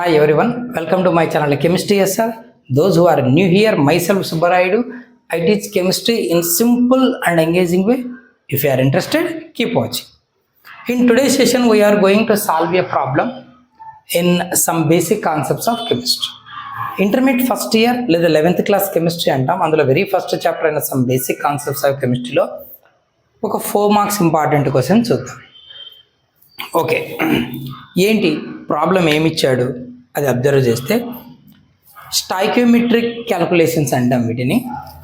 Hi everyone, welcome to my channel Chemistry SR. Those who are new here, myself Subbarayudu. I teach chemistry in simple and engaging way. If you are interested, keep watching. In today's session, we are going to solve a problem in some basic concepts of chemistry. Intermediate first year లేదా 11th class chemistry అంటాం. అందులో very first chapter అయిన some basic concepts of chemistryలో ఒక 4 marks important question చూద్దాం. Okay, ఏంటి problem ఏమిచ్చాడు అది observe చేస్తే stoichiometric calculations అంటాం వీటిని.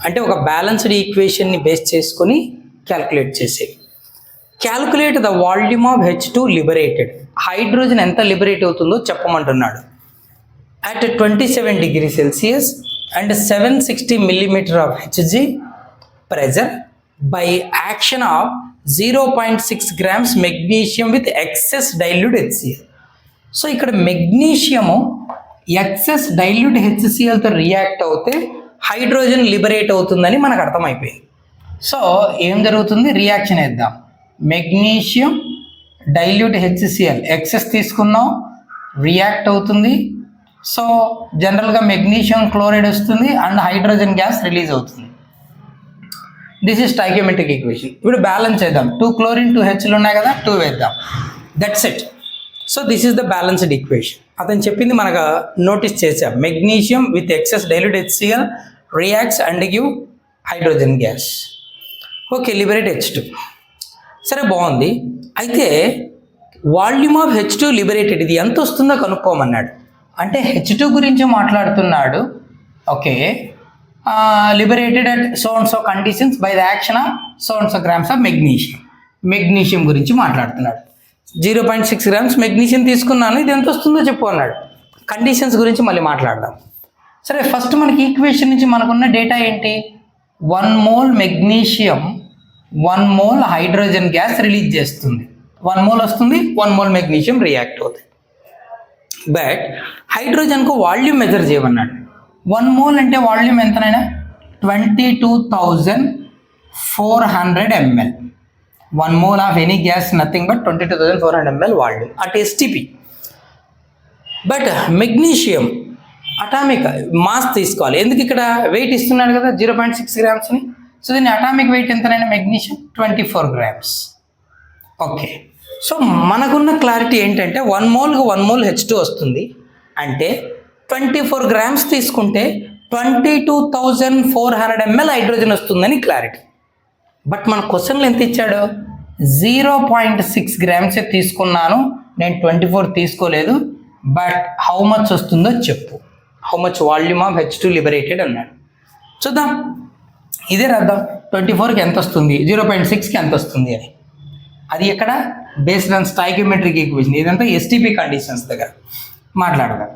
అంటే ఒక బ్యాలెన్స్డ్ ఈక్వేషన్ని బేస్ చేసుకొని క్యాలిక్యులేట్ చేసేవి. Calculate the volume of H2 లిబరేటెడ్. హైడ్రోజన్ ఎంత లిబరేట్ అవుతుందో చెప్పమంటున్నాడు. At 27 degree Celsius and 760 millimeter of Hg pressure by action of 0.6 grams magnesium with excess dilute HCl. So ఇక్కడ మెగ్నీషియము ఎక్సెస్ డైల్యూట్ HClతో రియాక్ట్ అవుతే hydrogen liberate అవుతుందని మనకు అర్థమైపోయింది. So ఏం జరుగుతుంది, రియాక్షన్ వేద్దాం. మెగ్నీషియం డైల్యూట్ HCl ఎక్సెస్ తీసుకున్నాం, రియాక్ట్ అవుతుంది. సో జనరల్గా మెగ్నీషియం క్లోరైడ్ వస్తుంది అండ్ హైడ్రోజన్ గ్యాస్ రిలీజ్ అవుతుంది. This is stoichiometric equation. ఇప్పుడు బ్యాలెన్స్ చేద్దాం. 2 chlorine 2 Hలు ఉన్నాయి కదా, 2 వేద్దాం. That's it. So this is the balanced equation. అతను చెప్పింది మనకు నోటీస్ చేసాం. Magnesium with excess dilute HCl reacts and give hydrogen gas. Okay, liberate H2. సరే, బాగుంది. అయితే వాల్యూమ్ ఆఫ్ H2 లిబరేటెడ్ ఇది ఎంత వస్తుందో కనుక్కోమన్నాడు. అంటే H2 గురించి మాట్లాడుతున్నాడు. Okay, liberated at so and so conditions by the action of so and so grams of magnesium. Magnesium గురించి మాట్లాడుతున్నాడు. 0.6 grams మెగ్నీషియం తీసుకున్నాను, ఇది ఎంత వస్తుందో చెప్పు అన్నాడు. కండిషన్స్ గురించి మళ్ళీ మాట్లాడదాం. సరే, ఫస్ట్ మనకి ఈక్వేషన్ నుంచి మనకున్న డేటా ఏంటి? 1 mole magnesium 1 mole hydrogen gas release చేస్తుంది. 1 mole వస్తుంది, 1 mole మెగ్నీషియం రియాక్ట్ అవుతుంది. బట్ హైడ్రోజన్కు వాల్యూమ్ మెజర్ చేయమన్నాడు. 1 mole అంటే వాల్యూమ్ ఎంతనైనా 22,400 ml. 1 mole of any gas nothing but 22,400 ml volume at STP. But magnesium atomic mass తీసుకోవాలి. ఎందుకు ఇక్కడ వెయిట్ ఇస్తున్నాడు కదా 0.6 grams. సో దీని అటామిక్ వెయిట్ ఎంతనైనా మెగ్నీషియం 24 grams. ఓకే, సో మనకున్న క్లారిటీ ఏంటంటే 1 moleకు 1 mole H2 వస్తుంది. అంటే 24 grams తీసుకుంటే 22,400 ml హైడ్రోజన్ వస్తుందని క్లారిటీ. బట్ మన క్వశ్చన్లో ఎంత ఇచ్చాడు? 0.6 grams తీసుకున్నాను, నేను 24 తీసుకోలేదు. బట్ హౌ మచ్ వస్తుందో చెప్పు, how much volume of H2 liberated అన్నాడు. చూద్దాం, ఇదే రాద్దాం. 24కి ఎంత వస్తుంది, 0.6కి ఎంత వస్తుంది అని. అది ఎక్కడ బేస్డ్ ఆన్ స్టాయికియోమెట్రిక్ ఈక్వేషన్. ఇదంతా STP కండిషన్స్ దగ్గర మాట్లాడదాం.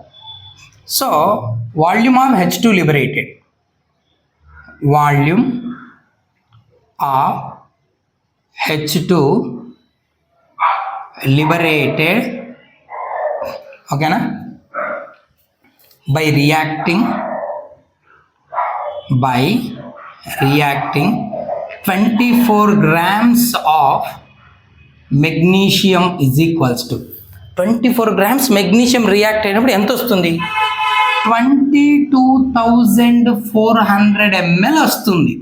So volume of H2 liberated, volume of H2 liberated, ఓకేనా, by reacting 24 grams of magnesium is equals to 24 grams magnesium react అయినప్పుడు ఎంత వస్తుంది? 22,400 ml వస్తుంది.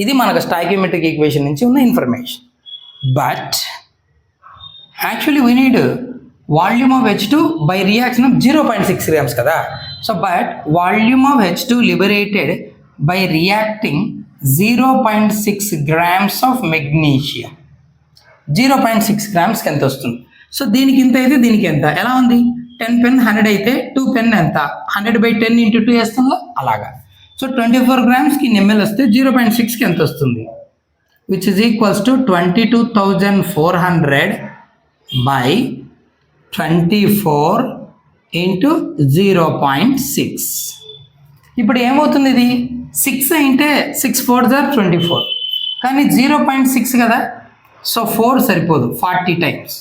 ఇది మనకు స్టాయికియోమెట్రిక్ ఈక్వేషన్ నుంచి ఉన్న information. But actually we need volume of H2 by reaction of 0.6 grams కదా. So but volume of H2 liberated by reacting 0.6 grams of magnesium. 0.6 grams ఎంత వస్తుంది? సో దీనికి ఇంత అయితే దీనికి ఎంత, ఎలా ఉంది? 10 pen 100 అయితే 2 pen ఎంత? 100/10 × 2 వేస్తుందో అలాగా. సో 24 grams ml వస్తే 0.6కి ఎంత వస్తుంది? Which is equals to 22,400 by 24 × 0.6. ఇప్పుడు ఏమవుతుంది? ఇది 6 అంటే 6 4s are 24, కానీ 0.6 కదా. సో 4 సరిపోదు, 40 times.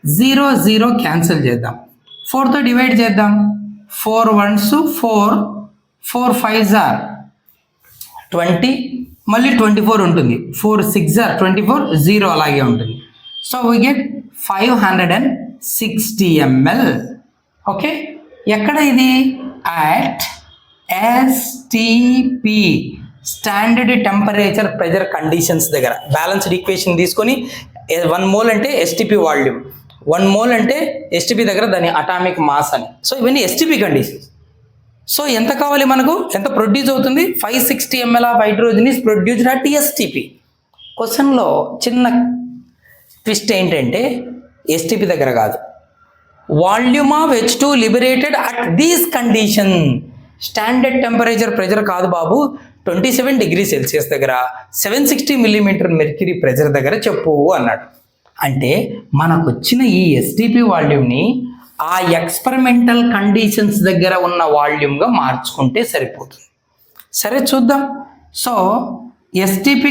0 0 క్యాన్సిల్ చేద్దాం, 4తో డివైడ్ చేద్దాం. 4 1s 4, 4 5s are 20, మళ్ళీ 24 ఉంటుంది. 4 6s are 24, 0 అలాగే ఉంటుంది. So we get 560 ml okay, ఎక్కడ ఇది? At STP standard temperature pressure conditions దగ్గర. బ్యాలెన్స్డ్ ఈక్వేషన్ తీసుకొని 1 మోల్ అంటే ఎస్టిపి వాల్యూమ్, 1 మోల్ అంటే ఎస్టిపి దగ్గర దాని అటామిక్ మాస్ అని. సో ఇవన్నీ ఎస్టిపి కండిషన్స్. సో ఎంత కావాలి మనకు? ఎంత ప్రొడ్యూస్ అవుతుంది? 560 ml of hydrogen is produced at STP. క్వశ్చన్లో చిన్న ట్విస్ట్ ఏంటంటే ఎస్టిపి దగ్గర కాదు, volume of H2 liberated at these condition. Standard temperature pressure కాదు బాబు, 27 డిగ్రీ సెల్సియస్ దగ్గర 760 మిల్లీమీటర్ మెర్క్యూరీ ప్రెజర్ దగ్గర చెప్పు అన్నాడు. అంటే మనకు వచ్చిన ఈ ఎస్టిపి వాల్యూమ్ని ఆ ఎక్స్పెరిమెంటల్ కండిషన్స్ దగ్గర ఉన్న వాల్యూమ్గా మార్చుకుంటే సరిపోతుంది. సరే చూద్దాం. సో ఎస్టిపి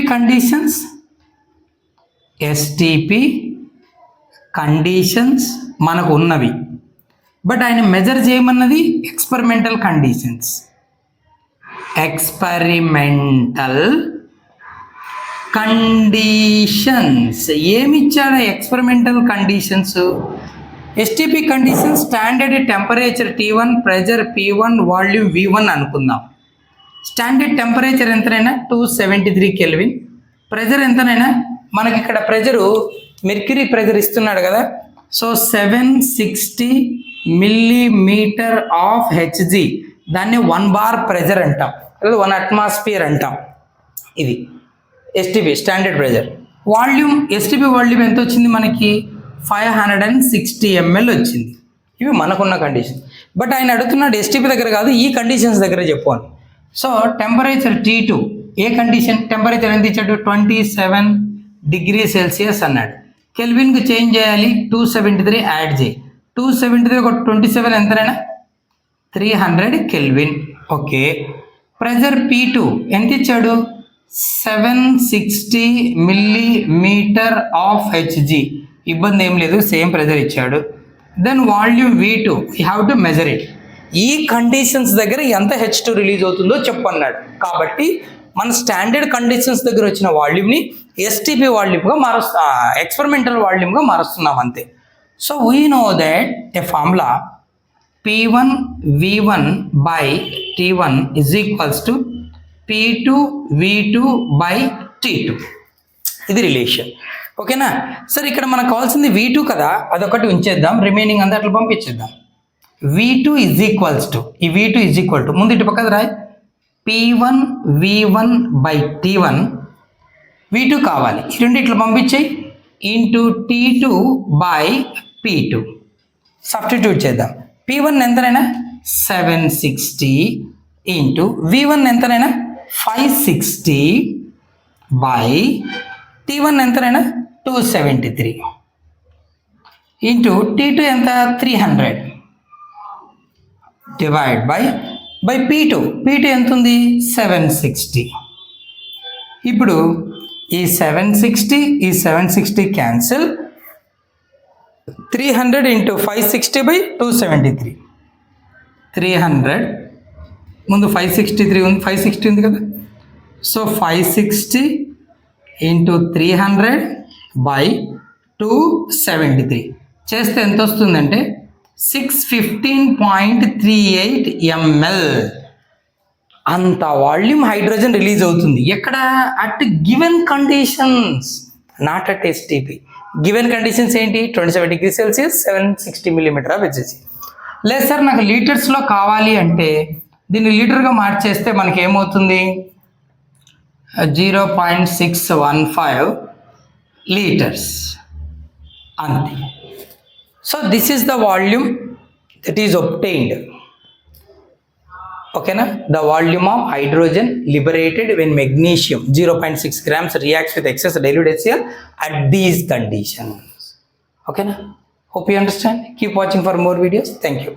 కండిషన్స్ మనకు ఉన్నవి, బట్ ఆయన మెజర్ చేయమన్నది ఎక్స్పెరిమెంటల్ కండిషన్స్. ఏమిచ్చాడు experimental conditions? STP condition standard temperature T1, pressure P1, volume V1 అనుకుందాం. స్టాండర్డ్ టెంపరేచర్ ఎంతనైనా 273 కెల్విన్, ప్రెజర్ ఎంతనైనా మనకి ఇక్కడ ప్రెజరు మెర్క్యూరీ ప్రెజర్ ఇస్తున్నాడు కదా. సో 760 మిల్లీమీటర్ ఆఫ్ Hg, దాన్ని 1 బార్ ప్రెజర్ అంటాం, లేదా 1 అట్మాస్ఫియర్ అంటాం. ఇది STP standard pressure. Volume STP volume ఎంత వచ్చింది మనకి? 560 ml వచ్చింది. ఇవి మనకున్న కండిషన్. బట్ ఆయన అడుగుతున్నాడు ఎస్టిపి దగ్గర కాదు, ఈ కండిషన్స్ దగ్గర చెప్పు అని. సో టెంపరేచర్ T2 ఏ కండిషన్? టెంపరేచర్ ఎంత ఇచ్చాడు? 27 డిగ్రీ సెల్సియస్ అన్నాడు. కెల్విన్కి చేంజ్ చేయాలి, 273 యాడ్ చేయి. 273 ఒక 27 ఎంతనైనా 300 కెల్విన్. ఓకే, ప్రెజర్ P2 ఎంత ఇచ్చాడు? 760 మిల్లీమీటర్ ఆఫ్ Hg. ఇబ్బంది ఏం లేదు, సేమ్ ప్రెజర్ ఇచ్చాడు. Then volume V2 you have to measure it. ఈ కండిషన్స్ దగ్గర ఎంత H2 రిలీజ్ అవుతుందో చెప్పన్నాడు. కాబట్టి మన స్టాండర్డ్ కండిషన్స్ దగ్గర వచ్చిన వాల్యూమ్ని ఎస్టిపి వాల్యూమ్గా ఎక్స్పెరిమెంటల్ వాల్యూమ్గా మారుస్తున్నాం అంతే. So we know that A formula P1 V1 by T1 is equals to P2 V2 by T2. ఇది రిలేషన్. ఓకేనా? సరే, ఇక్కడ మనకు కావాల్సింది V2 కదా, అదొకటి ఉంచేద్దాం, రిమైనింగ్ అంతా అట్లా పంపించేద్దాం. V2 ఈజ్ ఈక్వల్స్ టు, ఈ V2 ఈజ్ ఈక్వల్ టు ముందు ఇటు పక్కన రాయి, P1 V1 by T1. V2 కావాలి, ఈ రెండు ఇట్లా పంపించేయి, into T2 by P2. Substitute చేద్దాం. P1 ఎంతనైనా 760 into V1 ఎంతనైనా 560 by T1 ఎంతనైనా 273 into T2 ఎంత 300 డివైడ్ బై P2 ఎంత ఉంది 760. ఇప్పుడు ఈ 760 క్యాన్సిల్, 300 ఇంటూ 560 బై 273. 300 ముందు 563 ఉంది, 560 ఉంది కదా. సో 560 ఇంటూ 300 బై 273 చేస్తే ఎంత వస్తుందంటే 615.38 ml. అంత వాల్యూమ్ హైడ్రోజన్ రిలీజ్ అవుతుంది. ఎక్కడ? At given conditions, not at STP. Given conditions ఏంటి? 27 degree Celsius, 760 millimetre of Hg. లేదు సార్ నాకు లీటర్స్లో కావాలి అంటే దీన్ని లీటర్గా మార్చేస్తే మనకి ఏమవుతుంది? 0.615 లీటర్స్ అంతే. So this is the volume that is obtained. ఓకేనా? The volume of hydrogen liberated when magnesium 0.6 grams reacts with excess dilute HCl at these conditions. Okay na? Hope you understand. Keep watching for more videos. Thank you.